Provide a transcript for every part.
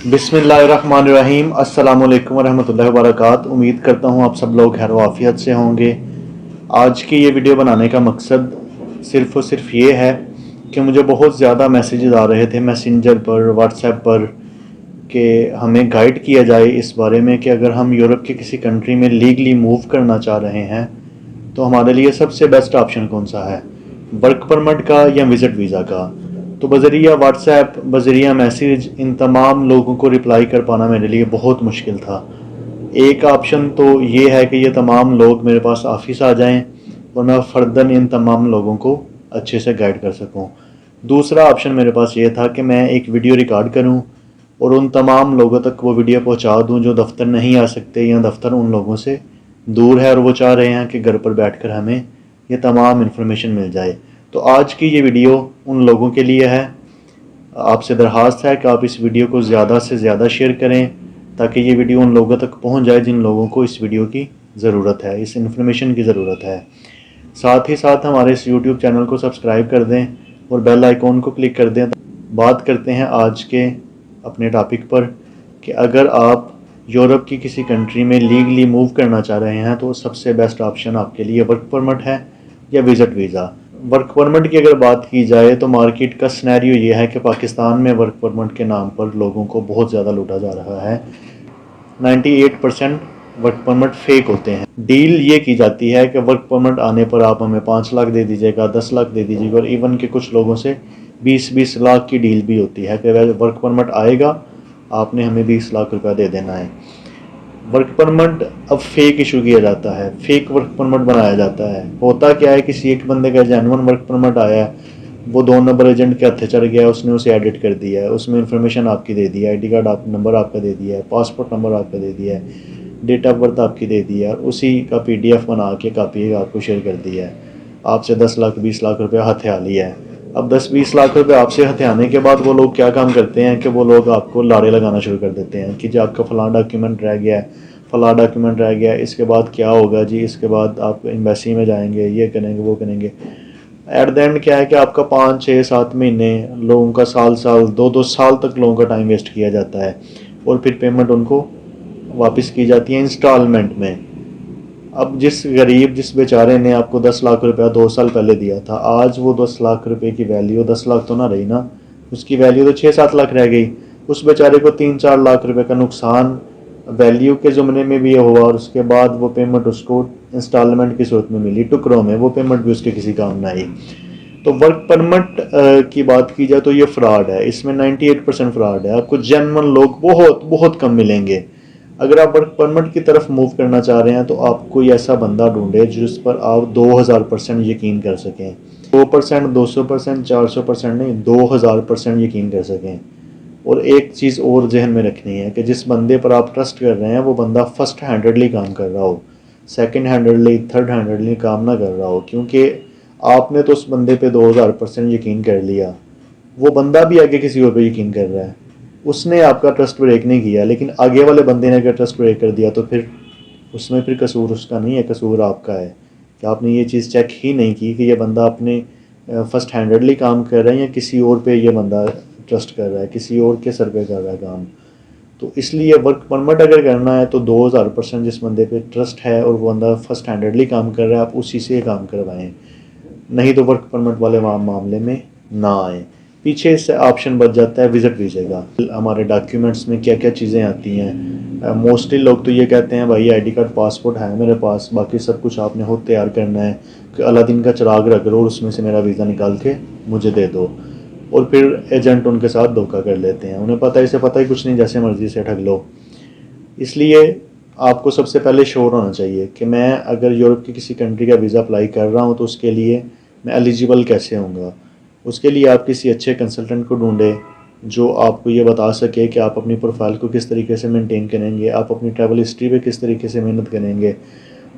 बिस्मिल्लाहिर्रहमानिर्रहीम। अस्सलाम वालेकुम वरहमतुल्लाहि वबरकातुहू। उम्मीद करता हूँ आप सब लोग खैर वाफियत से होंगे। आज की ये वीडियो बनाने का मकसद सिर्फ़ और सिर्फ ये है कि मुझे बहुत ज़्यादा मैसेजेस आ रहे थे मैसेंजर पर, व्हाट्सएप पर, कि हमें गाइड किया जाए इस बारे में कि अगर हम यूरोप के किसी कंट्री में लीगली मूव करना चाह रहे हैं तो हमारे लिए सबसे बेस्ट ऑप्शन कौन सा है, वर्क परमिट का या विज़िट वीज़ा का। तो बज़रिया व्हाट्सएप, बज़रिया मैसेज, इन तमाम लोगों को रिप्लाई कर पाना मेरे लिए बहुत मुश्किल था। एक ऑप्शन तो ये है कि ये तमाम लोग मेरे पास ऑफ़िस आ जाएं और मैं फ़र्दन इन तमाम लोगों को अच्छे से गाइड कर सकूं। दूसरा ऑप्शन मेरे पास ये था कि मैं एक वीडियो रिकॉर्ड करूं और उन तमाम लोगों तक वो वीडियो पहुंचा दूं जो दफ़्तर नहीं आ सकते या दफ़्तर उन लोगों से दूर है और वो चाह रहे हैं कि घर पर बैठकर हमें ये तमाम इन्फॉर्मेशन मिल जाए। तो आज की ये वीडियो उन लोगों के लिए है। आपसे दरख्वास्त है कि आप इस वीडियो को ज़्यादा से ज़्यादा शेयर करें ताकि ये वीडियो उन लोगों तक पहुंच जाए जिन लोगों को इस वीडियो की ज़रूरत है, इस इन्फॉर्मेशन की ज़रूरत है। साथ ही साथ हमारे इस यूट्यूब चैनल को सब्सक्राइब कर दें और बेल आइकॉन को क्लिक कर दें। बात करते हैं आज के अपने टॉपिक पर कि अगर आप यूरोप की किसी कंट्री में लीगली मूव करना चाह रहे हैं तो सबसे बेस्ट ऑप्शन आपके लिए वर्क परमिट है या विज़िट वीज़ा। वर्क परमिट की अगर बात की जाए तो मार्केट का सिनेरियो ये है कि पाकिस्तान में वर्क परमिट के नाम पर लोगों को बहुत ज़्यादा लूटा जा रहा है। 98% वर्क परमिट फेक होते हैं। डील ये की जाती है कि वर्क परमिट आने पर आप हमें 5 लाख दे दीजिएगा, 10 लाख दे दीजिएगा, और इवन के कुछ लोगों से 20-20 लाख की डील भी होती है कि वर्क परमिट आएगा, आपने हमें 20 लाख रुपया दे देना है। वर्क परमिट अब फेक इशू किया जाता है, फेक वर्क परमिट बनाया जाता है। होता क्या है, किसी एक बंदे का जेन्युइन वर्क परमिट आया है, वो 2 नंबर एजेंट के हत्थे चढ़ गया है, उसने उसे एडिट कर दिया है, उसमें इन्फॉर्मेशन आपकी दे दी है, आईडी कार्ड नंबर आपका दे दिया है, पासपोर्ट नंबर आपका दे दिया है, डेट ऑफ बर्थ आपकी दे दी है, और उसी का PDF बना के कापी आपको शेयर कर दिया है। आपसे 10 लाख 20 लाख रुपया हथिया लिया है। अब 10-20 लाख रुपए आपसे हथियाने के बाद वो लोग क्या काम करते हैं कि वो लोग आपको लारे लगाना शुरू कर देते हैं कि जी आपका फ़लाँ डॉक्यूमेंट रह गया है, फ़लाँ डॉक्यूमेंट रह गया है, इसके बाद क्या होगा जी, इसके बाद आप एम्बेसी में जाएंगे, ये करेंगे, वो करेंगे। एट द एंड क्या है कि आपका 5-6-7 महीने, लोगों का साल 2-2 साल तक लोगों का टाइम वेस्ट किया जाता है और फिर पेमेंट उनको वापस की जाती है इंस्टॉलमेंट में। अब जिस गरीब, जिस बेचारे ने आपको 10 लाख रुपया 2 साल पहले दिया था, आज वो 10 लाख रुपए की वैल्यू 10 लाख तो ना रही ना, उसकी वैल्यू तो 6-7 लाख रह गई। उस बेचारे को 3-4 लाख रुपए का नुकसान वैल्यू के ज़ुमरे में भी हुआ और उसके बाद वो पेमेंट उसको इंस्टॉलमेंट की सूरत में मिली, टुकड़ों में। वो पेमेंट भी उसके किसी काम ना आई। तो वर्क परमिट की बात की जाए तो ये फ्रॉड है, इसमें 98% फ्रॉड है। आपको जेन्युइन लोग बहुत बहुत कम मिलेंगे। अगर आप वर्क परमिट की तरफ मूव करना चाह रहे हैं तो आप कोई ऐसा बंदा ढूंढे जिस पर आप 2000% यकीन कर सकें। 2%, 200%, 400% नहीं, 2000% यकीन कर सकें। और एक चीज़ और जहन में रखनी है कि जिस बंदे पर आप ट्रस्ट कर रहे हैं वो बंदा फर्स्ट हैंडेडली काम कर रहा हो, सेकंड हैंडेडली, थर्ड हैंडेडली काम ना कर रहा हो। क्योंकि आपने तो उस बंदे पे 2000% यकीन कर लिया, वो बंदा भी आगे किसी और पे यकीन कर रहा है, उसने आपका ट्रस्ट ब्रेक नहीं किया, लेकिन आगे वाले बंदे ने अगर ट्रस्ट ब्रेक कर दिया तो फिर उसमें फिर कसूर उसका नहीं है, कसूर आपका है कि आपने ये चीज़ चेक ही नहीं की कि ये बंदा अपने फर्स्ट हैंडेडली काम कर रहा है या किसी और पे ये बंदा ट्रस्ट कर रहा है, किसी और के सर पे कर रहा है काम। तो इसलिए वर्क परमिट अगर करना है तो 2000% जिस बंदे पे ट्रस्ट है और वो बंदा फर्स्ट हैंडेडली काम कर रहा है, आप उसी से काम करवाएं। नहीं तो वर्क परमिट वाले मामले में ना आए। पीछे से ऑप्शन बच जाता है विज़िट वीज़े का। हमारे डॉक्यूमेंट्स में क्या क्या चीज़ें आती हैं। मोस्टली लोग तो ये कहते हैं भाई आईडी कार्ड, पासपोर्ट है मेरे पास, बाकी सब कुछ आपने खुद तैयार करना है, कि अलादीन का चिराग रख लो और उसमें से मेरा वीज़ा निकाल के मुझे दे दो। और फिर एजेंट उनके साथ धोखा कर लेते हैं, उन्हें पता इसे पता ही कुछ नहीं, जैसे मर्ज़ी से ठग लो। इसलिए आपको सबसे पहले श्योर होना चाहिए कि मैं अगर यूरोप की किसी कंट्री का वीज़ा अप्लाई कर रहा हूँ तो उसके लिए मैं एलिजिबल कैसे होऊंगा। उसके लिए आप किसी अच्छे कंसल्टेंट को ढूंढें जो आपको ये बता सके कि आप अपनी प्रोफाइल को किस तरीके से मेंटेन करेंगे, आप अपनी ट्रैवल हिस्ट्री पे किस तरीके से मेहनत करेंगे,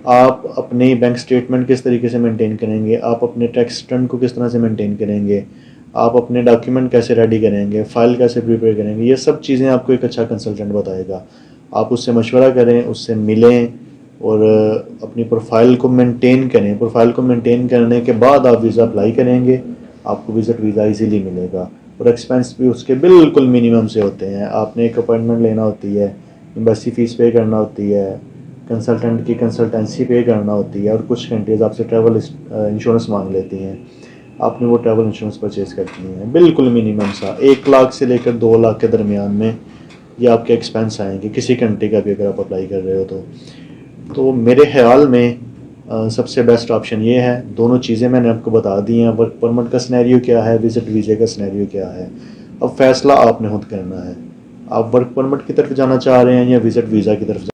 आप अपनी बैंक स्टेटमेंट किस तरीके से मेंटेन करेंगे, आप अपने टैक्स रिटर्न को किस तरह से मेंटेन करेंगे, आप अपने डॉक्यूमेंट कैसे रेडी करेंगे, फ़ाइल कैसे प्रिपेयर करेंगे। ये सब चीज़ें आपको एक अच्छा कंसल्टेंट बताएगा। आप उससे मशवरा करें, उससे मिलें और अपनी प्रोफाइल को मेंटेन करें। प्रोफाइल को मेंटेन करने के बाद आप वीज़ा अप्लाई करेंगे, आपको विज़िट वीज़ा इजीली मिलेगा। और एक्सपेंस भी उसके बिल्कुल मिनिमम से होते हैं। आपने एक अपॉइंटमेंट लेना होती है, एम्बेसी फ़ीस पे करना होती है, कंसल्टेंट की कंसल्टेंसी पे करना होती है, और कुछ कंट्रीज़ आपसे ट्रैवल इंश्योरेंस मांग लेती हैं। आपने वो ट्रैवल इंश्योरेंस परचेज़ करनी है, बिल्कुल मिनिमम सा 1 लाख से लेकर 2 लाख के दरमियान में ये आपके एक्सपेंस आएंगे किसी कंट्री का भी अगर आप अप्लाई कर रहे हो तो मेरे ख्याल में सबसे बेस्ट ऑप्शन ये है। दोनों चीज़ें मैंने आपको बता दी हैं, वर्क परमिट का सिनेरियो क्या है, विज़िट वीज़े का सिनेरियो क्या है। अब फैसला आपने खुद करना है, आप वर्क परमिट की तरफ जाना चाह रहे हैं या विज़िट वीज़ा की तरफ